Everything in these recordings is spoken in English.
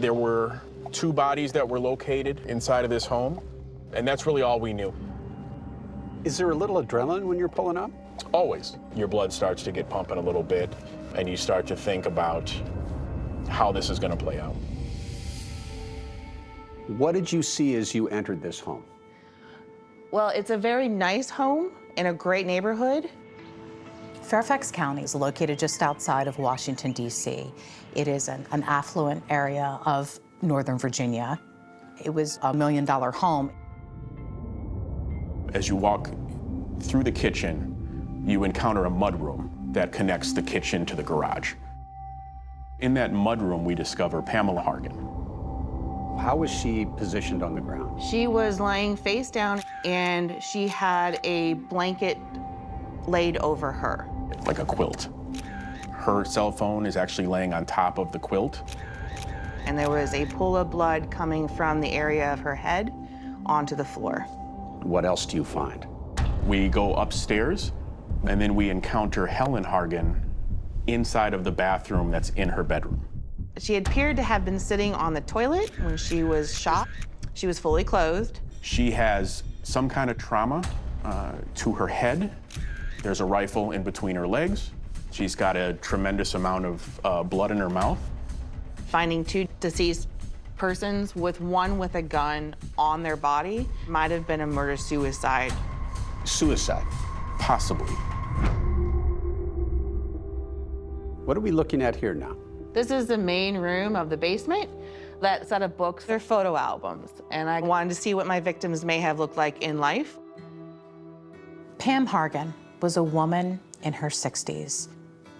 There were 2 bodies that were located inside of this home, and that's really all we knew. Is there a little adrenaline when you're pulling up? Always. Your blood starts to get pumping a little bit, and you start to think about how this is going to play out. What did you see as you entered this home? Well, it's a very nice home in a great neighborhood. Fairfax County is located just outside of Washington, D.C. It is an affluent area of Northern Virginia. It was a $1 million home. As you walk through the kitchen, you encounter a mudroom that connects the kitchen to the garage. In that mudroom, we discover Pamela Hargan. How was she positioned on the ground? She was lying face down, and she had a blanket laid over her. Like a quilt. Her cell phone is actually laying on top of the quilt. And there was a pool of blood coming from the area of her head onto the floor. What else do you find? We go upstairs, and then we encounter Helen Hargan inside of the bathroom that's in her bedroom. She appeared to have been sitting on the toilet when she was shot. She was fully clothed. She has some kind of trauma to her head. There's a rifle in between her legs. She's got a tremendous amount of blood in her mouth. Finding 2 deceased persons with one with a gun on their body might have been a murder-suicide. Suicide? Possibly. What are we looking at here now? This is the main room of the basement. That set of books are photo albums, and I wanted to see what my victims may have looked like in life. Pam Hargan was a woman in her 60s,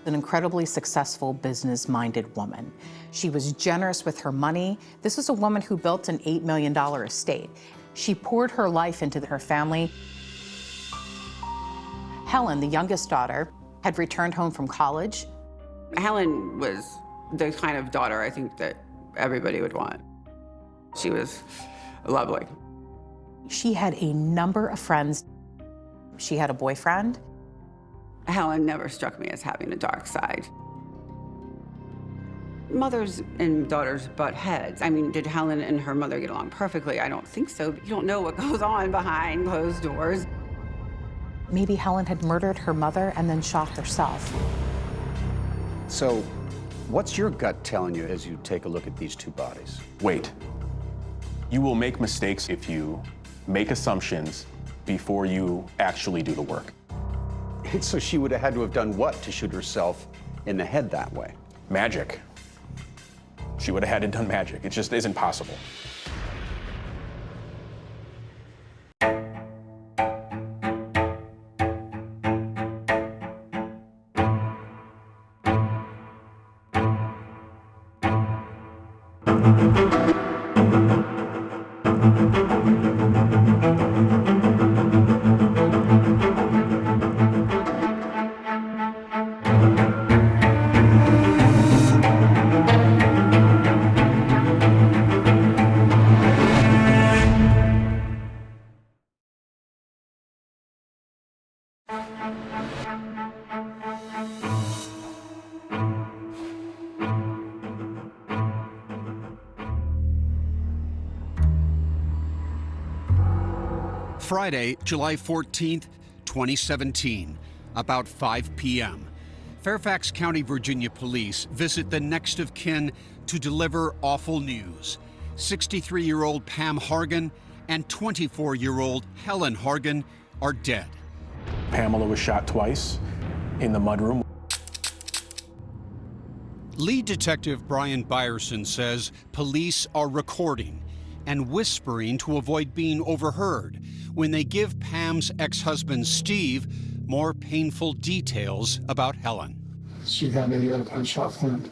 an incredibly successful, business-minded woman. She was generous with her money. This was a woman who built an $8 million estate. She poured her life into her family. Helen, the youngest daughter, had returned home from college. Helen was the kind of daughter I think that everybody would want. She was lovely. She had a number of friends. She had a boyfriend. Helen never struck me as having a dark side. Mothers and daughters butt heads. I mean, did Helen and her mother get along perfectly? I don't think so. You don't know what goes on behind closed doors. Maybe Helen had murdered her mother and then shot herself. So, what's your gut telling you as you take a look at these 2 bodies? Wait. You will make mistakes if you make assumptions before you actually do the work. And so she would have had to have done what to shoot herself in the head that way? Magic. She would have had to done magic. It just isn't possible. Friday, July 14th, 2017, about 5 p.m. Fairfax County, Virginia police visit the next of kin to deliver awful news. 63-year-old Pam Hargan and 24-year-old Helen Hargan are dead. Pamela was shot twice in the mudroom. Lead Detective Brian Byerson says police are recording and whispering to avoid being overheard when they give Pam's ex-husband Steve more painful details about Helen. She had a gunshot wound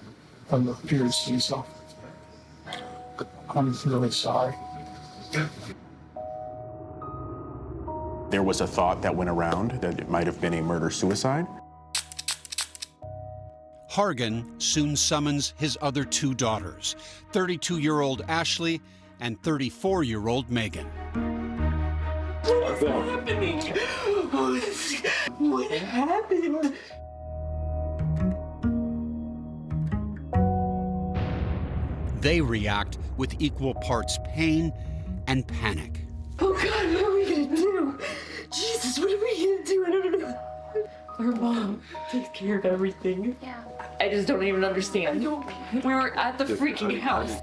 from the pierce himself. I'm really sorry. There was a thought that went around that it might have been a murder-suicide. Hargan soon summons his other 2 daughters, 32-year-old Ashley and 34-year-old Megan. What's happening? What happened? They react with equal parts pain and panic. Oh God, what are we gonna do? Jesus, what are we gonna do? I don't know. Our mom takes care of everything. Yeah. I just don't even understand. We were at the freaking house.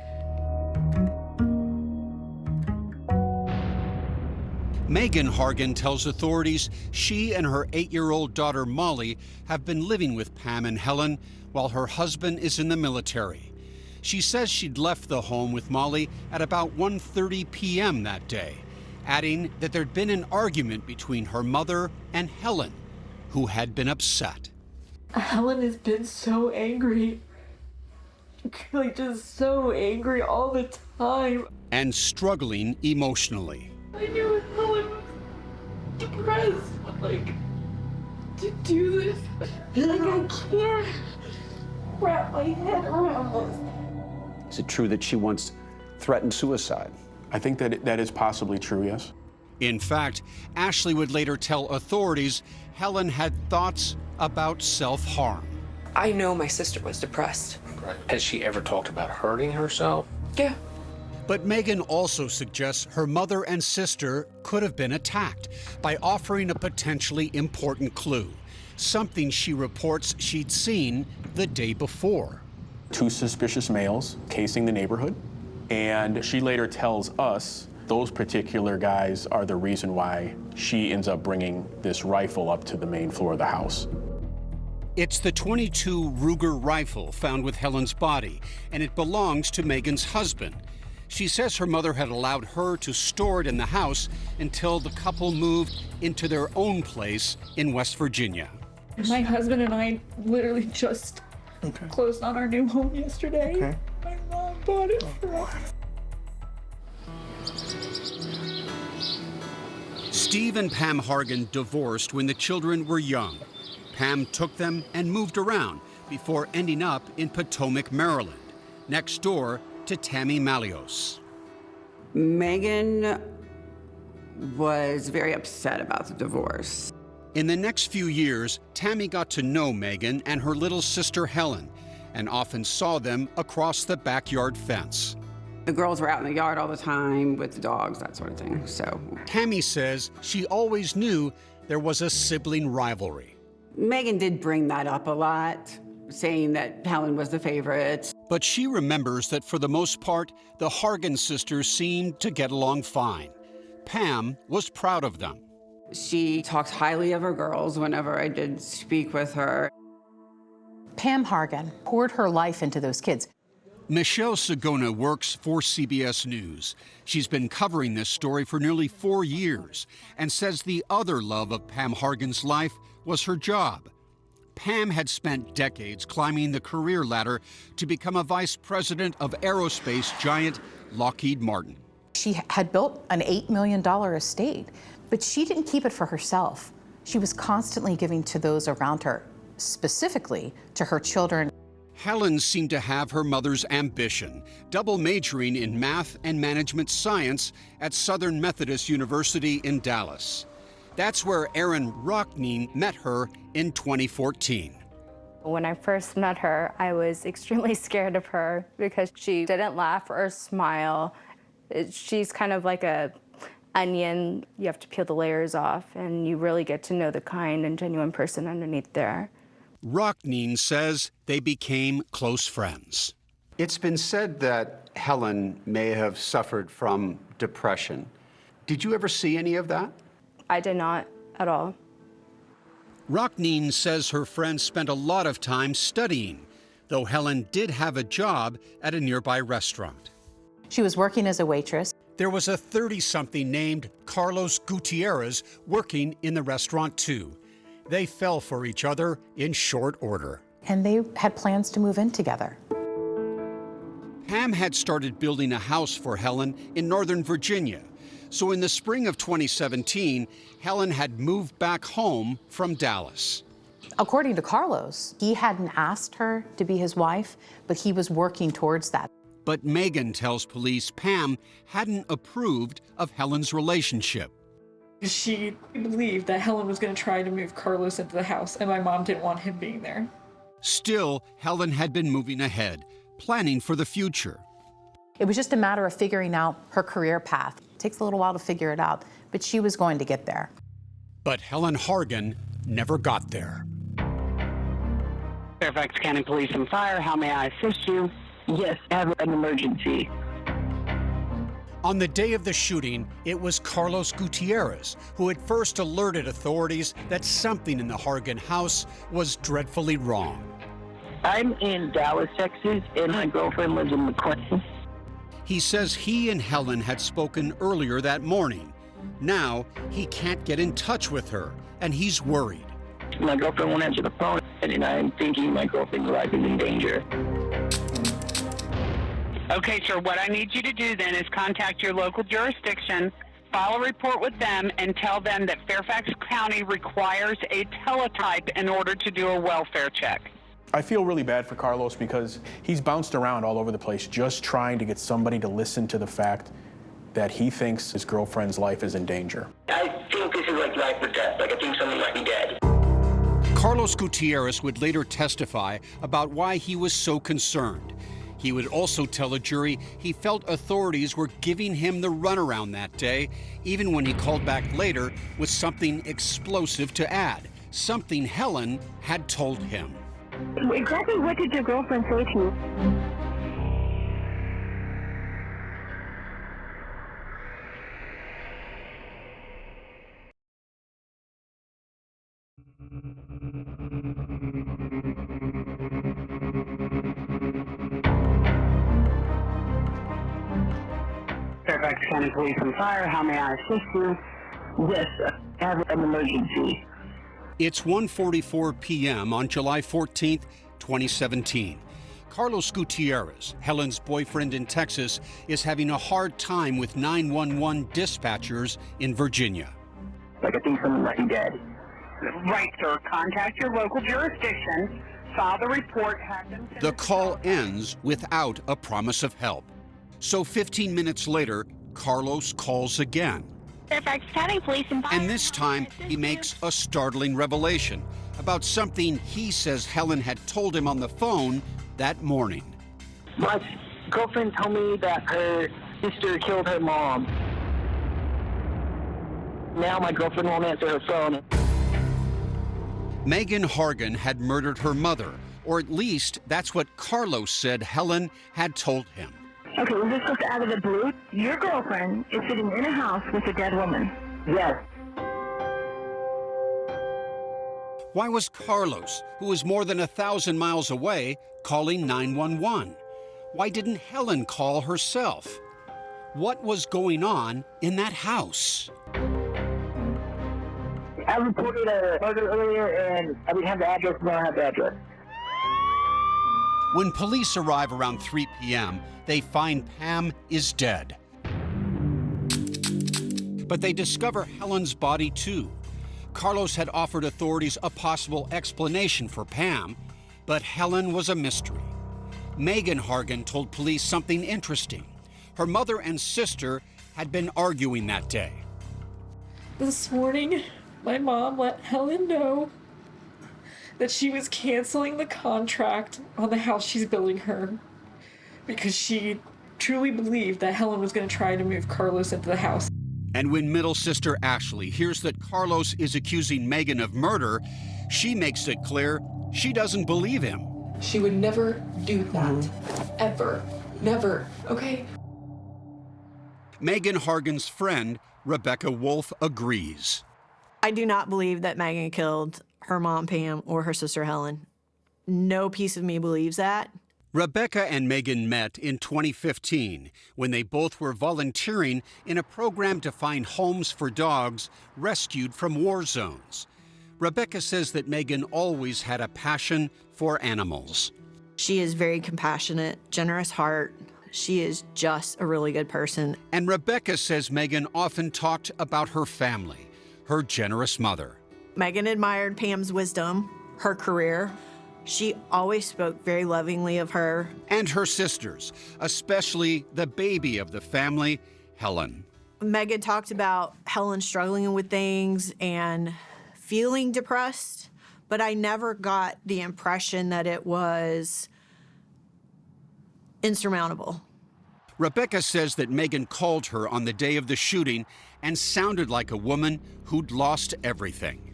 Megan Hargan tells authorities she and her 8-year-old daughter Molly have been living with Pam and Helen while her husband is in the military. She says she'd left the home with Molly at about 1:30 p.m. that day, adding that there'd been an argument between her mother and Helen, who had been upset. Helen has been so angry. Like, just so angry all the time. And struggling emotionally. I knew Helen was depressed, but like, to do this, like, I can't wrap my head around this. Is it true that she once threatened suicide? I think that is possibly true, yes. In fact, Ashley would later tell authorities Helen had thoughts about self-harm. I know my sister was depressed. Right. Has she ever talked about hurting herself? Yeah. But Megan also suggests her mother and sister could have been attacked by offering a potentially important clue, something she reports she'd seen the day before. 2 suspicious males casing the neighborhood, and she later tells us those particular guys are the reason why she ends up bringing this rifle up to the main floor of the house. It's the .22 Ruger rifle found with Helen's body, and it belongs to Megan's husband. She says her mother had allowed her to store it in the house until the couple moved into their own place in West Virginia. My husband and I literally just closed on our new home yesterday. Okay. My mom bought it for us. Steve and Pam Hargan divorced when the children were young. Pam took them and moved around before ending up in Potomac, Maryland, next door to Tammy Malios. Megan was very upset about the divorce. In the next few years, Tammy got to know Megan and her little sister Helen, and often saw them across the backyard fence. The girls were out in the yard all the time with the dogs, that sort of thing, so. Tammy says she always knew there was a sibling rivalry. Megan did bring that up a lot, saying that Helen was the favorite. But she remembers that for the most part, the Hargan sisters seemed to get along fine. Pam was proud of them. She talked highly of her girls whenever I did speak with her. Pam Hargan poured her life into those kids. Michelle Sagona works for CBS News. She's been covering this story for nearly 4 years and says the other love of Pam Hargan's life was her job. Pam had spent decades climbing the career ladder to become a vice president of aerospace giant Lockheed Martin. She had built an $8 million estate, but she didn't keep it for herself. She was constantly giving to those around her, specifically to her children. Helen seemed to have her mother's ambition, double majoring in math and management science at Southern Methodist University in Dallas. That's where Aaron Rockneen met her in 2014. When I first met her, I was extremely scared of her because she didn't laugh or smile. She's kind of like an onion. You have to peel the layers off, and you really get to know the kind and genuine person underneath there. Rockneen says they became close friends. It's been said that Helen may have suffered from depression. Did you ever see any of that? I did not at all. Rockneen says her friend spent a lot of time studying, though Helen did have a job at a nearby restaurant. She was working as a waitress. There was a 30-something named Carlos Gutierrez working in the restaurant too. They fell for each other in short order. And they had plans to move in together. Pam had started building a house for Helen in Northern Virginia. So in the spring of 2017, Helen had moved back home from Dallas. According to Carlos, he hadn't asked her to be his wife, but he was working towards that. But Megan tells police Pam hadn't approved of Helen's relationship. She believed that Helen was going to try to move Carlos into the house, and my mom didn't want him being there. Still, Helen had been moving ahead, planning for the future. It was just a matter of figuring out her career path. It takes a little while to figure it out, but she was going to get there. But Helen Hargan never got there. Fairfax County Police and Fire, how may I assist you? Yes, I have an emergency. On the day of the shooting, it was Carlos Gutierrez who had first alerted authorities that something in the Hargan house was dreadfully wrong. I'm in Dallas, Texas, and my girlfriend lives in McLean. He says he and Helen had spoken earlier that morning. Now, he can't get in touch with her, and he's worried. My girlfriend won't answer the phone, and I'm thinking my girlfriend's life is in danger. Okay, sir, what I need you to do then is contact your local jurisdiction, file a report with them, and tell them that Fairfax County requires a teletype in order to do a welfare check. I feel really bad for Carlos because he's bounced around all over the place just trying to get somebody to listen to the fact that he thinks his girlfriend's life is in danger. I think this is like life or death. Like, I think someone might be dead. Carlos Gutierrez would later testify about why he was so concerned. He would also tell a jury he felt authorities were giving him the runaround that day, even when he called back later with something explosive to add, something Helen had told him. Exactly what did your girlfriend say to you? Fairfax County Police and Fire, how may I assist you? Yes, I have an emergency. It's 1:44 p.m. on July 14th, 2017. Carlos Gutierrez, Helen's boyfriend in Texas, is having a hard time with 911 dispatchers in Virginia. Like, I think someone might be dead. Right, sir. Contact your local jurisdiction, file the report, have them... The call ends without a promise of help. So 15 minutes later, Carlos calls again. Fairfax County Police and Fire. And this time, he makes a startling revelation about something he says Helen had told him on the phone that morning. My girlfriend told me that her sister killed her mom. Now my girlfriend won't answer her phone. Megan Hargan had murdered her mother, or at least that's what Carlos said Helen had told him. Okay, is this just out of the blue? Your girlfriend is sitting in a house with a dead woman. Yes. Why was Carlos, who was more than 1,000 miles away, calling 911? Why didn't Helen call herself? What was going on in that house? I reported a murder earlier, and I didn't have the address, and I don't have the address. When police arrive around 3 p.m., they find Pam is dead. But they discover Helen's body too. Carlos had offered authorities a possible explanation for Pam, but Helen was a mystery. Megan Hargan told police something interesting. Her mother and sister had been arguing that day. This morning, my mom let Helen know that she was canceling the contract on the house she's building her because she truly believed that Helen was going to try to move Carlos into the house. And when middle sister Ashley hears that Carlos is accusing Megan of murder, she makes it clear she doesn't believe him. She would never do that. Ever. Never. Okay? Megan Hargan's friend, Rebecca Wolf, agrees. I do not believe that Megan killed her mom, Pam, or her sister, Helen. No piece of me believes that. Rebecca and Megan met in 2015 when they both were volunteering in a program to find homes for dogs rescued from war zones. Rebecca says that Megan always had a passion for animals. She is very compassionate, generous heart. She is just a really good person. And Rebecca says Megan often talked about her family, her generous mother. Megan admired Pam's wisdom, her career. She always spoke very lovingly of her. And her sisters, especially the baby of the family, Helen. Megan talked about Helen struggling with things and feeling depressed, but I never got the impression that it was insurmountable. Rebecca says that Megan called her on the day of the shooting and sounded like a woman who'd lost everything.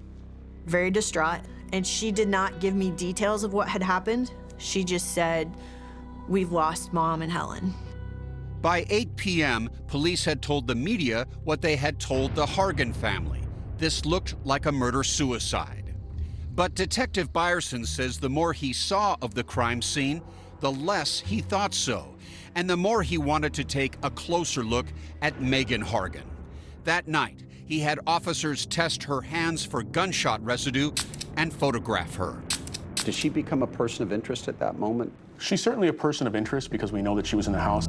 Very distraught, and she did not give me details of what had happened. She just said, "We've lost Mom and Helen." By 8 p.m., police had told the media what they had told the Hargan family. This looked like a murder-suicide. But Detective Byerson says the more he saw of the crime scene, the less he thought so, and the more he wanted to take a closer look at Megan Hargan. That night, he had officers test her hands for gunshot residue and photograph her. Did she become a person of interest at that moment? She's certainly a person of interest because we know that she was in the house.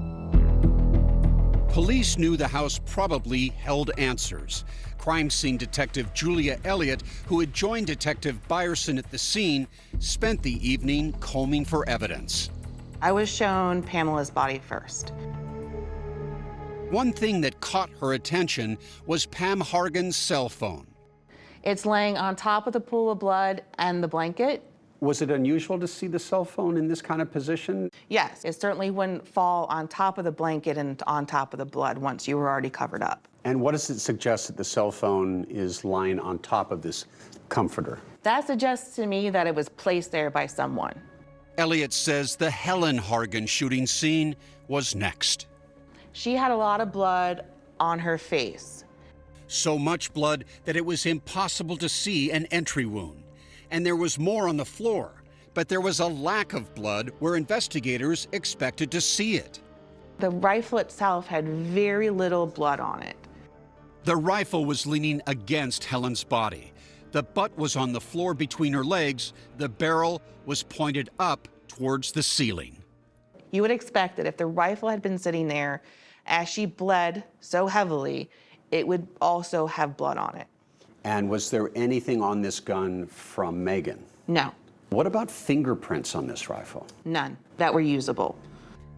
Police knew the house probably held answers. Crime scene detective Julia Elliott, who had joined Detective Byerson at the scene, spent the evening combing for evidence. I was shown Pamela's body first. One thing that caught her attention was Pam Hargan's cell phone. It's laying on top of the pool of blood and the blanket. Was it unusual to see the cell phone in this kind of position? Yes, it certainly wouldn't fall on top of the blanket and on top of the blood once you were already covered up. And what does it suggest that the cell phone is lying on top of this comforter? That suggests to me that it was placed there by someone. Elliott says the Helen Hargan shooting scene was next. She had a lot of blood on her face. So much blood that it was impossible to see an entry wound. And there was more on the floor, but there was a lack of blood where investigators expected to see it. The rifle itself had very little blood on it. The rifle was leaning against Helen's body. The butt was on the floor between her legs. The barrel was pointed up towards the ceiling. You would expect that if the rifle had been sitting there, as she bled so heavily, it would also have blood on it. And was there anything on this gun from Megan? No. What about fingerprints on this rifle? None that were usable.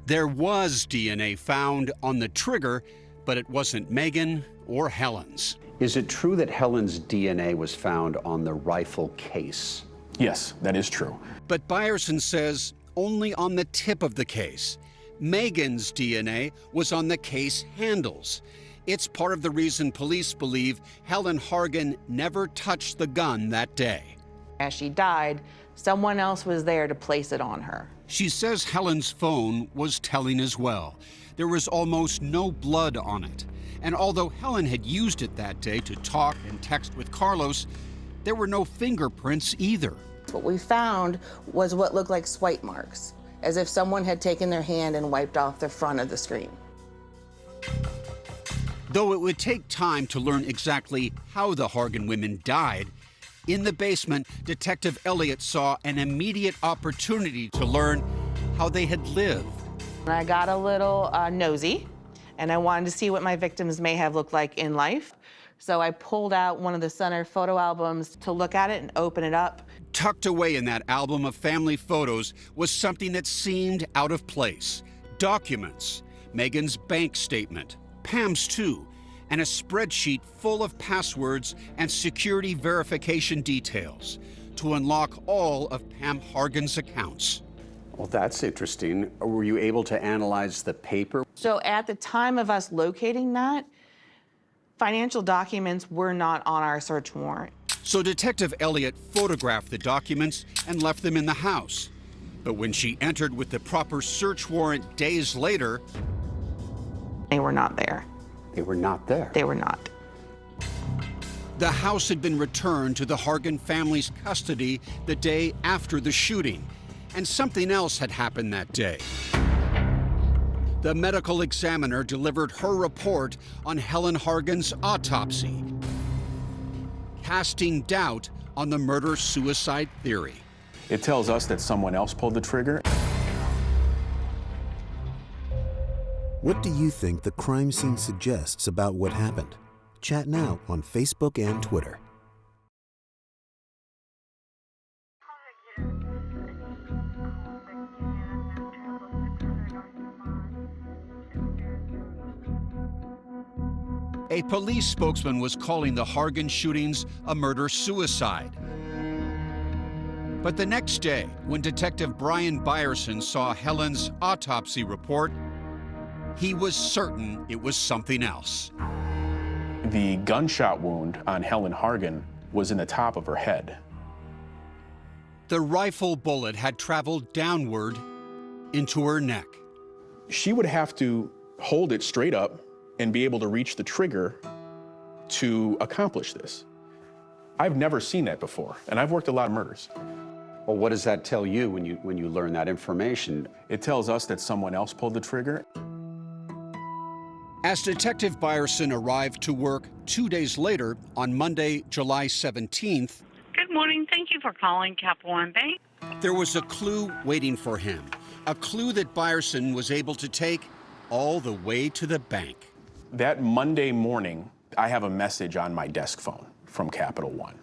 There was DNA found on the trigger, but it wasn't Megan or Helen's. Is it true that Helen's DNA was found on the rifle case? Yes, that is true. But Byerson says only on the tip of the case. Megan's DNA was on the case handles. It's part of the reason police believe Helen Hargan never touched the gun that day. As she died, someone else was there to place it on her. She says Helen's phone was telling as well. There was almost no blood on it. And although Helen had used it that day to talk and text with Carlos, there were no fingerprints either. What we found was what looked like swipe marks, as if someone had taken their hand and wiped off the front of the screen. Though it would take time to learn exactly how the Hargan women died, in the basement, Detective Elliott saw an immediate opportunity to learn how they had lived. I got a little nosy, and I wanted to see what my victims may have looked like in life. So I pulled out one of the center photo albums to look at it and open it up. Tucked away in that album of family photos was something that seemed out of place. Documents, Megan's bank statement, Pam's too, and a spreadsheet full of passwords and security verification details to unlock all of Pam Hargan's accounts. Well, that's interesting. Were you able to analyze the paper? So at the time of us locating that, financial documents were not on our search warrant. So Detective Elliott photographed the documents and left them in the house. But when she entered with the proper search warrant days later, they were not there. They were not there. They were not. The house had been returned to the Hargan family's custody the day after the shooting, and something else had happened that day. The medical examiner delivered her report on Helen Hargan's autopsy, casting doubt on the murder-suicide theory. It tells us that someone else pulled the trigger. What do you think the crime scene suggests about what happened? Chat now on Facebook and Twitter. A police spokesman was calling the Hargan shootings a murder-suicide. But the next day, when Detective Brian Byerson saw Helen's autopsy report, He was certain it was something else. The gunshot wound on Helen Hargan was in the top of her head. The rifle bullet had traveled downward into her neck. She would have to hold it straight up and be able to reach the trigger to accomplish this. I've never seen that before, and I've worked a lot of murders. Well, what does that tell you when you learn that information? It tells us that someone else pulled the trigger. As Detective Byerson arrived to work 2 days later on Monday, July 17th, Good morning. Thank you for calling Capital One Bank. there was a clue waiting for him, a clue that Byerson was able to take all the way to the bank. That Monday morning, I have a message on my desk phone from Capital One.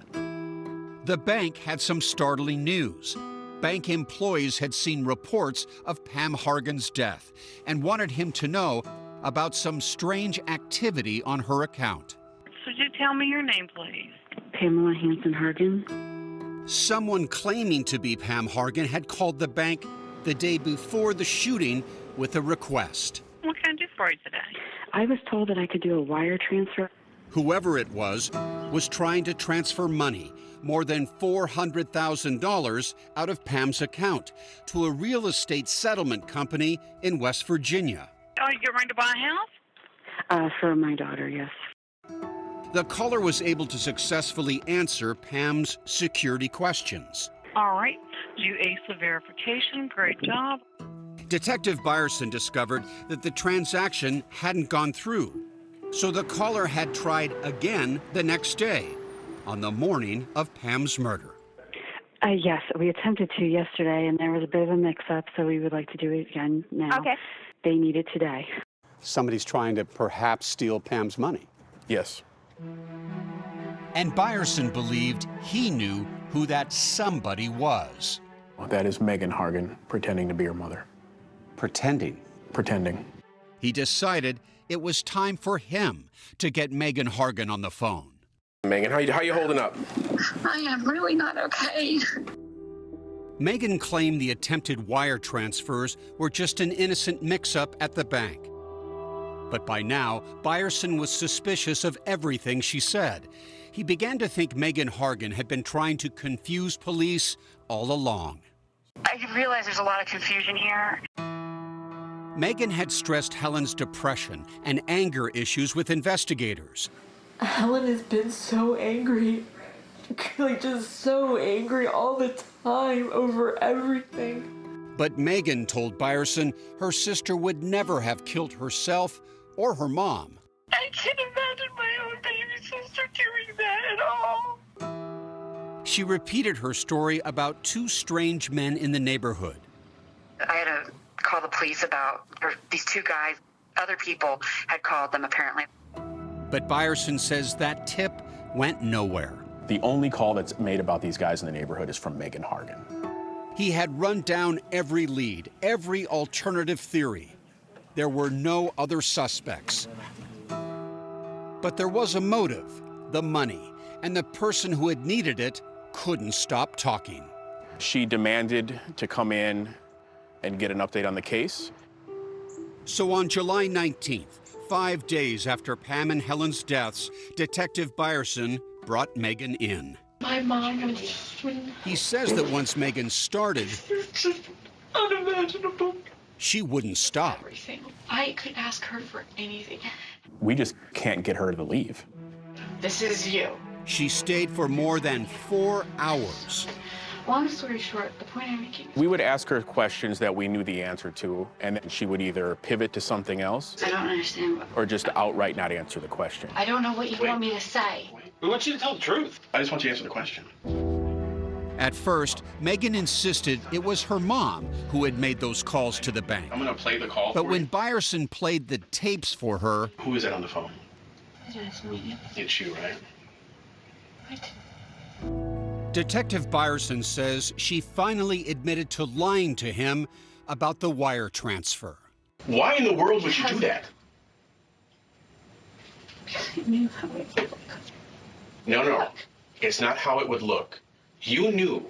The bank had some startling news. Bank employees had seen reports of Pam Hargan's death and wanted him to know about some strange activity on her account. Could you tell me your name, please? Pamela Hanson Hargan. Someone claiming to be Pam Hargan had called the bank the day before the shooting with a request. What can I do for you today? I was told that I could do a wire transfer. Whoever it was trying to transfer money, more than $400,000 out of Pam's account to a real estate settlement company in West Virginia. Oh, you're ready to buy a house? For my daughter, yes. The caller was able to successfully answer Pam's security questions. All right. You aced the verification. Great job. Detective Byerson discovered that the transaction hadn't gone through, so the caller had tried again the next day, on the morning of Pam's murder. Yes, we attempted to yesterday, and there was a bit of a mix-up, so we would like to do it again now. Okay. They need it today. Somebody's trying to perhaps steal Pam's money. Yes. And Byerson believed he knew who that somebody was. Well, that is Megan Hargan pretending to be her mother. Pretending? Pretending. He decided it was time for him to get Megan Hargan on the phone. Megan, how you holding up? I am really not okay. Megan claimed the attempted wire transfers were just an innocent mix-up at the bank. But by now, Byerson was suspicious of everything she said. He began to think Megan Hargan had been trying to confuse police all along. I realize there's a lot of confusion here. Megan had stressed Helen's depression and anger issues with investigators. Helen has been so angry. Like, just so angry all the time over everything. But Megan told Byerson her sister would never have killed herself or her mom. I can't imagine my own baby sister doing that at all. She repeated her story about two strange men in the neighborhood. I had to call the police about these two guys. Other people had called them, apparently. But Byerson says that tip went nowhere. The only call that's made about these guys in the neighborhood is from Megan Hargan. He had run down every lead, every alternative theory. There were no other suspects. But there was a motive, the money, and the person who had needed it couldn't stop talking. She demanded to come in and get an update on the case. So on July 19th, 5 days after Pam and Helen's deaths, Detective Byerson brought Megan in. My mom was... He says that once Megan started, It's just unimaginable. she wouldn't stop. Everything. I could ask her for anything. We just can't get her to leave. This is you. She stayed for more than 4 hours. Long story short, the point I'm making... We would ask her questions that we knew the answer to, and then she would either pivot to something else I don't understand what... or just outright not answer the question. I don't know what you want me to say. We want you to tell the truth. I just want you to answer the question. At first, Megan insisted it was her mom who had made those calls to the bank. I'm gonna play the call But for when you. Byerson played the tapes for her, Who is that on the phone? It is me. It's you, right? Detective Byerson says she finally admitted to lying to him about the wire transfer. Why in the world would you do that? I knew how it would look. No. It's not how it would look. You knew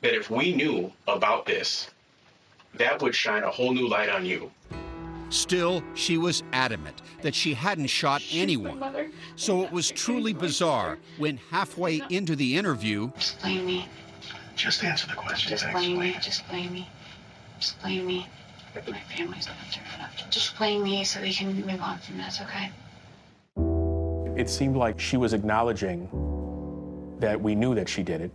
that if we knew about this, that would shine a whole new light on you. Still, she was adamant that she hadn't shot anyone. So it was truly bizarre when halfway into the interview, Just blame me. Just answer the question. Just blame me. Just blame me. Just blame me. My family's not turning up. Just blame me so we can move on from this, okay? It seemed like she was acknowledging that we knew that she did it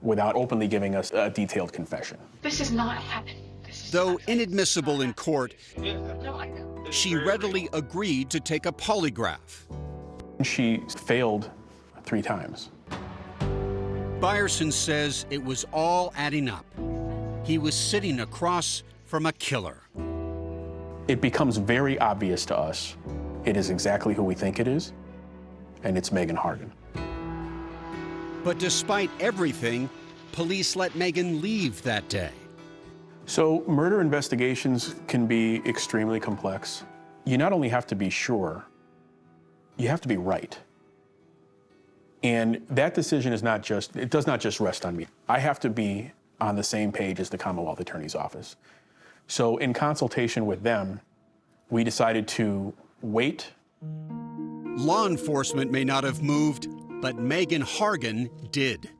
without openly giving us a detailed confession. This is not happening. though inadmissible in court, she readily agreed to take a polygraph. She failed 3 times. Byerson says it was all adding up. He was sitting across from a killer. It becomes very obvious to us it is exactly who we think it is, and it's Megan Hargan. But despite everything, police let Megan leave that day. So murder investigations can be extremely complex. You not only have to be sure, you have to be right. And that decision is not just, it does not just rest on me. I have to be on the same page as the Commonwealth Attorney's Office. So in consultation with them, we decided to wait. Law enforcement may not have moved, but Megan Hargan did.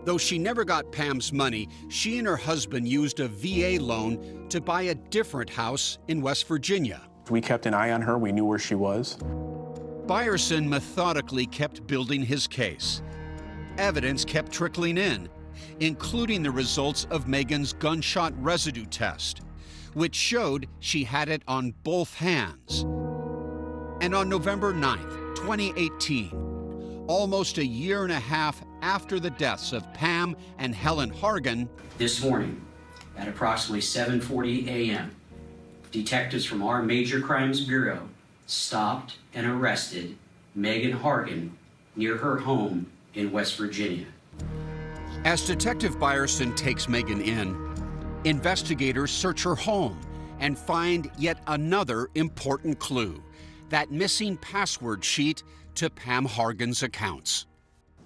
Though she never got Pam's money, she and her husband used a VA loan to buy a different house in West Virginia. We kept an eye on her. We knew where she was. Byerson methodically kept building his case. Evidence kept trickling in, including the results of Megan's gunshot residue test, which showed she had it on both hands. And on November 9th, 2018, almost a year and a half after the deaths of Pam and Helen Hargan, this morning at approximately 7:40 a.m., detectives from our Major Crimes Bureau stopped and arrested Megan Hargan near her home in West Virginia. As Detective Byerson takes Megan in, investigators search her home and find yet another important clue, that missing password sheet to Pam Hargan's accounts.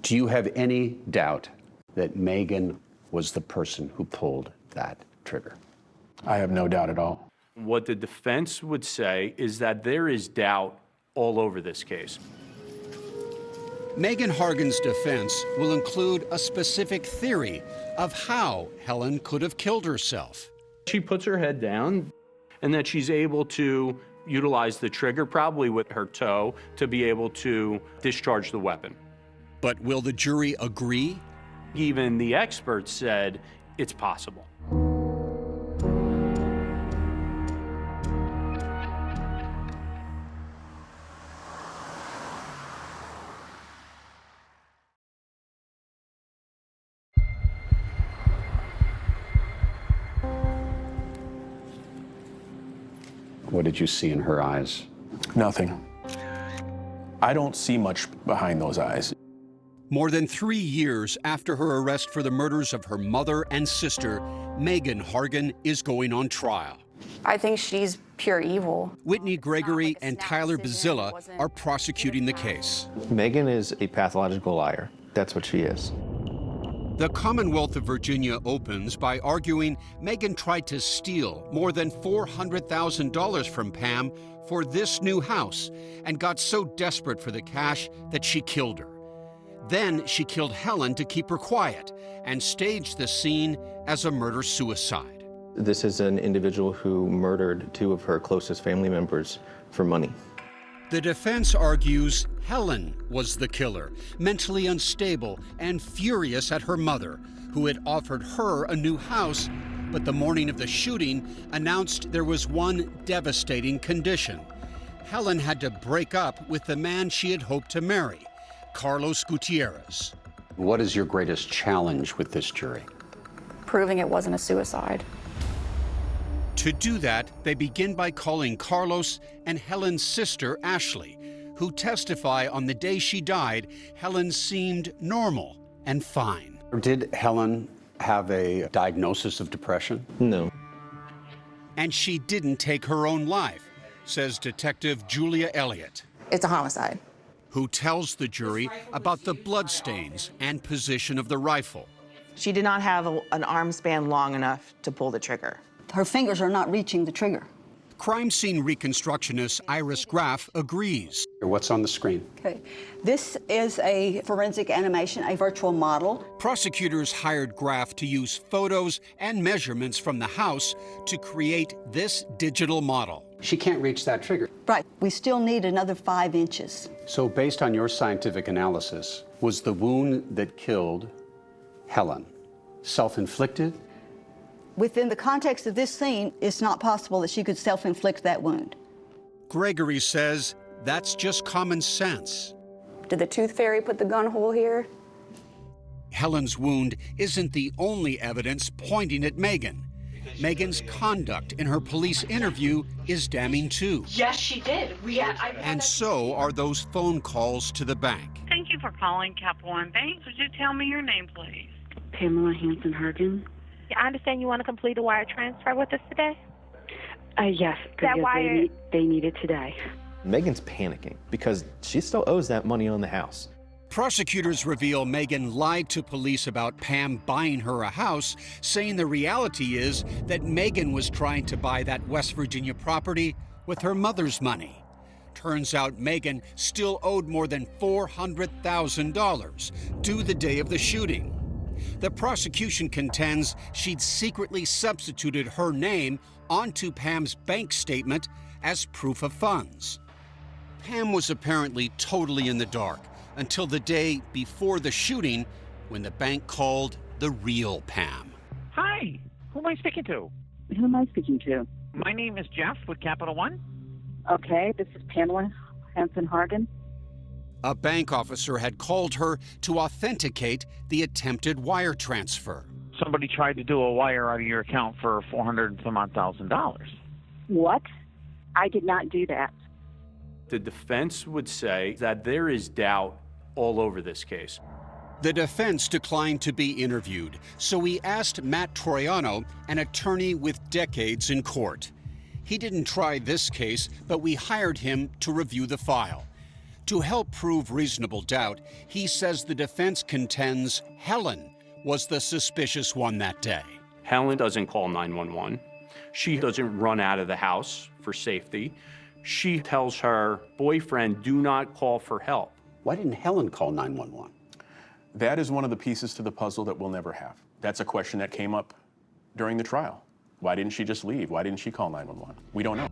Do you have any doubt that Megan was the person who pulled that trigger? I have no doubt at all. What the defense would say is that there is doubt all over this case. Megan Hargan's defense will include a specific theory of how Helen could have killed herself. She puts her head down and that she's able to utilize the trigger, probably with her toe, to be able to discharge the weapon. But will the jury agree? Even the experts said it's possible. What did you see in her eyes? Nothing. I don't see much behind those eyes. More than 3 years after her arrest for the murders of her mother and sister, Megan Hargan is going on trial. I think she's pure evil. Whitney Gregory and Tyler Bazilla are prosecuting the case. Megan is a pathological liar. That's what she is. The Commonwealth of Virginia opens by arguing Megan tried to steal more than $400,000 from Pam for this new house and got so desperate for the cash that she killed her. Then she killed Helen to keep her quiet and staged the scene as a murder-suicide. This is an individual who murdered 2 of her closest family members for money. The defense argues Helen was the killer, mentally unstable and furious at her mother, who had offered her a new house, but the morning of the shooting announced there was one devastating condition. Helen had to break up with the man she had hoped to marry, Carlos Gutierrez. What is your greatest challenge with this jury? Proving it wasn't a suicide. To do that, they begin by calling Carlos and Helen's sister, Ashley, who testify on the day she died, Helen seemed normal and fine. Did Helen have a diagnosis of depression? No. And she didn't take her own life, says Detective Julia Elliott. It's a homicide. Who tells the jury about the bloodstains and position of the rifle. She did not have an arm span long enough to pull the trigger. Her fingers are not reaching the trigger. Crime scene reconstructionist Iris Graff agrees. What's on the screen? Okay. This is a forensic animation, a virtual model. Prosecutors hired Graff to use photos and measurements from the house to create this digital model. She can't reach that trigger. Right. We still need another 5 inches. So based on your scientific analysis, was the wound that killed Helen self-inflicted? Within the context of this scene, it's not possible that she could self-inflict that wound. Gregory says that's just common sense. Did the tooth fairy put the gun hole here? Helen's wound isn't the only evidence pointing at Megan. Megan's conduct in her police interview is damning too. Yes, she did. And so are those phone calls to the bank. Thank you for calling Capital One Bank. Would you tell me your name, please? Pamela Hanson Hargan. I understand you want to complete a wire transfer with us today? Yes, That wire- they need it today. Megan's panicking because she still owes that money on the house. Prosecutors reveal Megan lied to police about Pam buying her a house, saying the reality is that Megan was trying to buy that West Virginia property with her mother's money. Turns out Megan still owed more than $400,000 due the day of the shooting. The prosecution contends she'd secretly substituted her name onto Pam's bank statement as proof of funds. Pam was apparently totally in the dark until the day before the shooting, when the bank called the real Pam. Hi, who am I speaking to? Who am I speaking to? My name is Jeff with Capital One. Okay, this is Pamela Hanson Hargan. A bank officer had called her to authenticate the attempted wire transfer. Somebody tried to do a wire out of your account for $400 and some odd thousand. What? I did not do that. The defense would say that there is doubt all over this case. The defense declined to be interviewed, so we asked Matt Troiano, an attorney with decades in court. He didn't try this case, but we hired him to review the file. To help prove reasonable doubt, he says the defense contends Helen was the suspicious one that day. Helen doesn't call 911. She doesn't run out of the house for safety. She tells her boyfriend, do not call for help. Why didn't Helen call 911? That is one of the pieces to the puzzle that we'll never have. That's a question that came up during the trial. Why didn't she just leave? Why didn't she call 911? We don't know.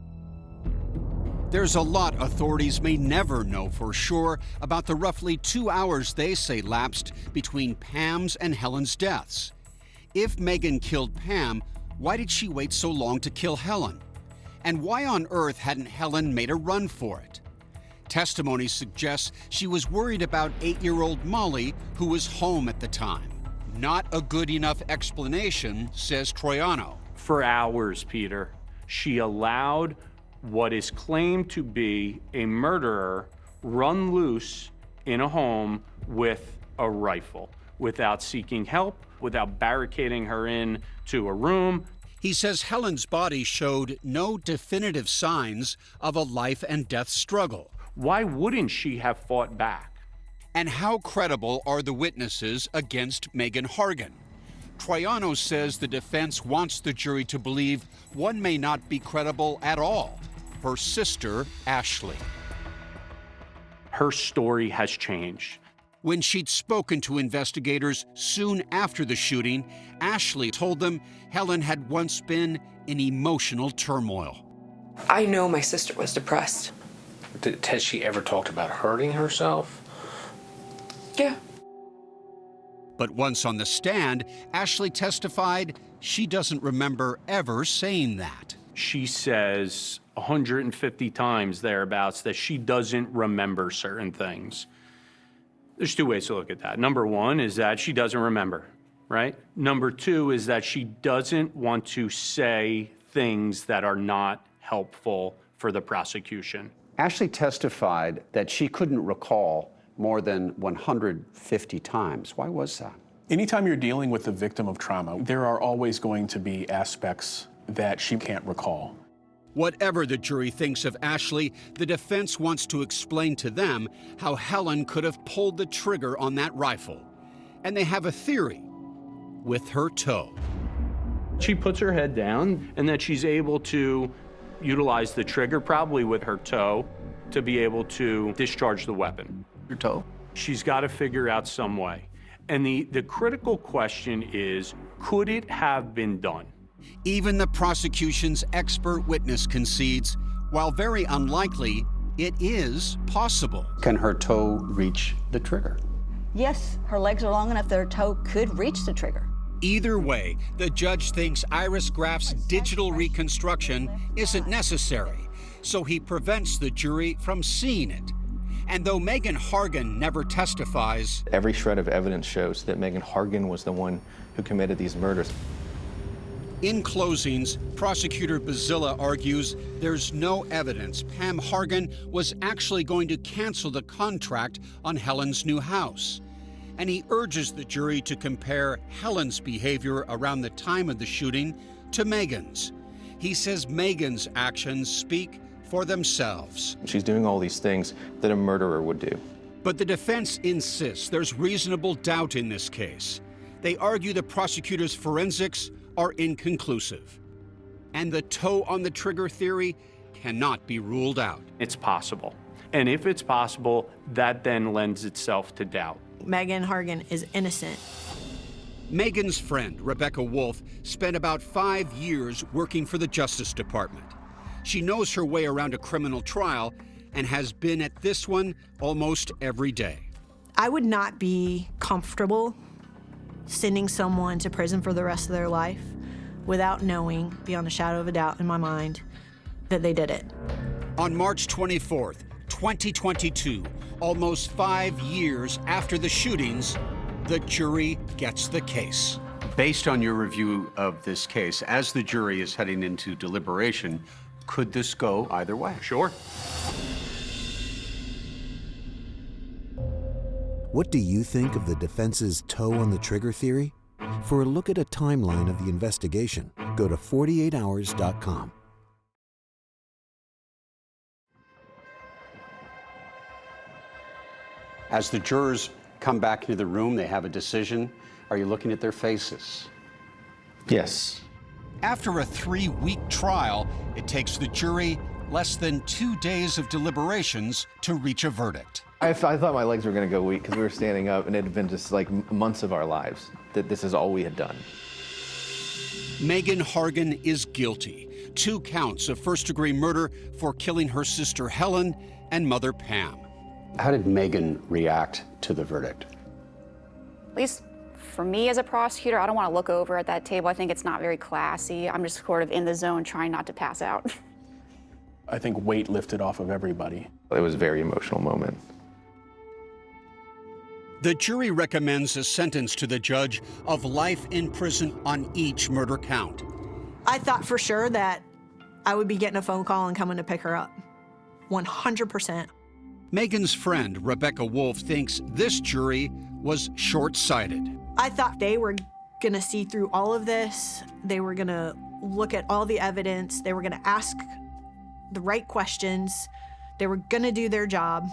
There's a lot authorities may never know for sure about the roughly 2 hours they say lapsed between Pam's and Helen's deaths. If Megan killed Pam, why did she wait so long to kill Helen? And why on earth hadn't Helen made a run for it? Testimony suggests she was worried about 8-year-old Molly, who was home at the time. Not a good enough explanation, says Troiano. For hours, Peter, she allowed what is claimed to be a murderer run loose in a home with a rifle without seeking help, without barricading her in to a room. He says Helen's body showed no definitive signs of a life and death struggle. Why wouldn't she have fought back? And how credible are the witnesses against Megan Hargan? Troiano says the defense wants the jury to believe one may not be credible at all, her sister, Ashley. Her story has changed. When she'd spoken to investigators soon after the shooting, Ashley told them Helen had once been in emotional turmoil. I know my sister was depressed. Has she ever talked about hurting herself? Yeah. But once on the stand, Ashley testified she doesn't remember ever saying that. She says 150 times thereabouts that she doesn't remember certain things. There's two ways to look at that. Number one is that she doesn't remember, right? Number two is that she doesn't want to say things that are not helpful for the prosecution. Ashley testified that she couldn't recall more than 150 times. Why was that? Anytime you're dealing with a victim of trauma, there are always going to be aspects that she can't recall. Whatever the jury thinks of Ashley, the defense wants to explain to them how Helen could have pulled the trigger on that rifle. And they have a theory: with her toe. She puts her head down and that she's able to utilize the trigger, probably with her toe, to be able to discharge the weapon. Your toe? She's got to figure out some way. And the critical question is, could it have been done? Even the prosecution's expert witness concedes, while very unlikely, it is possible. Can her toe reach the trigger? Yes, her legs are long enough that her toe could reach the trigger. Either way, the judge thinks Iris Graf's digital reconstruction isn't necessary, so he prevents the jury from seeing it. And though Megan Hargan never testifies, Every shred of evidence shows that Megan Hargan was the one who committed these murders. in closings, prosecutor Bazilla argues there's no evidence Pam Hargan was actually going to cancel the contract on Helen's new house. And he urges the jury to compare Helen's behavior around the time of the shooting to Megan's. He says Megan's actions speak for themselves. She's doing all these things that a murderer would do. But the defense insists there's reasonable doubt in this case. They argue the prosecutor's forensics are inconclusive. And the toe on the trigger theory cannot be ruled out. It's possible. And if it's possible, that then lends itself to doubt. Megan Hargan is innocent. Megan's friend, Rebecca Wolf, spent about 5 years working for the Justice Department. She knows her way around a criminal trial and has been at this one almost every day. I would not be comfortable sending someone to prison for the rest of their life without knowing, beyond a shadow of a doubt in my mind, that they did it. On March 24th, 2022, almost 5 years after the shootings, the jury gets the case. Based on your review of this case, as the jury is heading into deliberation, could this go either way? Sure. What do you think of the defense's toe on the trigger theory? For a look at a timeline of the investigation, go to 48hours.com. As the jurors come back into the room, they have a decision. Are you looking at their faces? Yes. After a 3-week trial, it takes the jury less than 2 days of deliberations to reach a verdict. I thought my legs were going to go weak because we were standing up and it had been just like months of our lives that this is all we had done. Megan Hargan is guilty. 2 counts of first-degree murder for killing her sister Helen and mother Pam. How did Megan react to the verdict? At least for me as a prosecutor, I don't want to look over at that table. I think it's not very classy. I'm just sort of in the zone trying not to pass out. I think weight lifted off of everybody. It was a very emotional moment. The jury recommends a sentence to the judge of life in prison on each murder count. I thought for sure that I would be getting a phone call and coming to pick her up. 100%. Megan's friend, Rebecca Wolf, thinks this jury was short-sighted. I thought they were gonna see through all of this. They were gonna look at all the evidence. They were gonna ask the right questions. They were gonna do their job.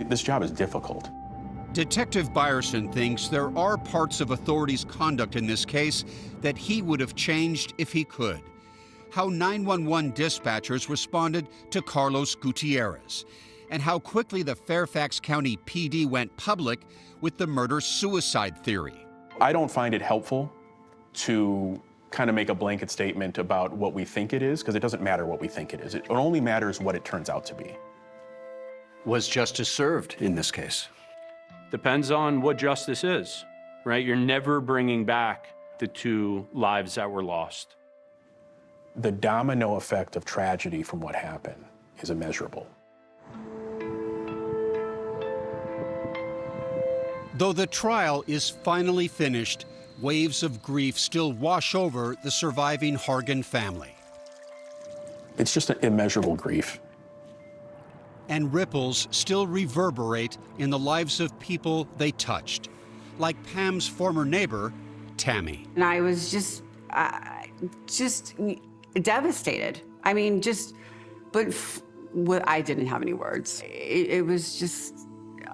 This job is difficult. Detective Byerson thinks there are parts of authorities' conduct in this case that he would have changed if he could. How 911 dispatchers responded to Carlos Gutierrez, and how quickly the Fairfax County PD went public with the murder-suicide theory. I don't find it helpful to kind of make a blanket statement about what we think it is, because it doesn't matter what we think it is. It only matters what it turns out to be. Was justice served in this case? Depends on what justice is, right? You're never bringing back the 2 lives that were lost. The domino effect of tragedy from what happened is immeasurable. Though the trial is finally finished, waves of grief still wash over the surviving Hargan family. It's just an immeasurable grief. And ripples still reverberate in the lives of people they touched, like Pam's former neighbor, Tammy. And I was just devastated. I mean, I didn't have any words. It was just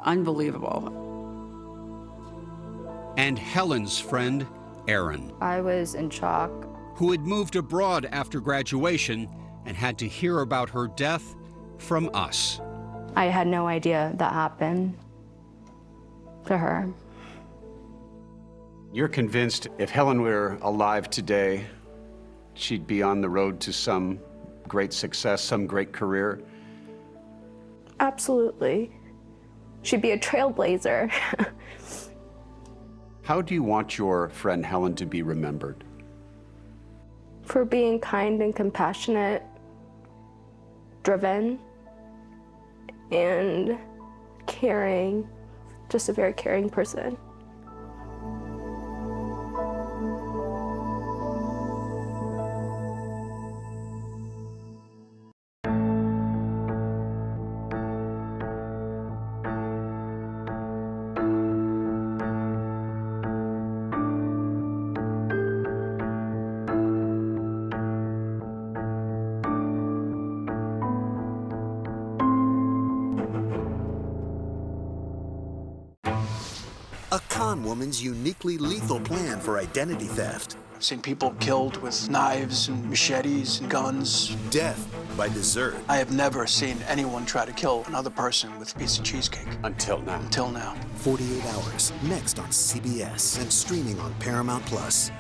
unbelievable. And Helen's friend, Aaron. I was in shock. Who had moved abroad after graduation and had to hear about her death from us. I had no idea that happened to her. You're convinced if Helen were alive today, she'd be on the road to some great success, some great career? Absolutely. She'd be a trailblazer. How do you want your friend Helen to be remembered? For being kind and compassionate, driven, and caring, just a very caring person. A con woman's uniquely lethal plan for identity theft. I've seen people killed with knives and machetes and guns. Death by dessert. I have never seen anyone try to kill another person with a piece of cheesecake. Until now. Until now. 48 Hours, next on CBS and streaming on Paramount Plus.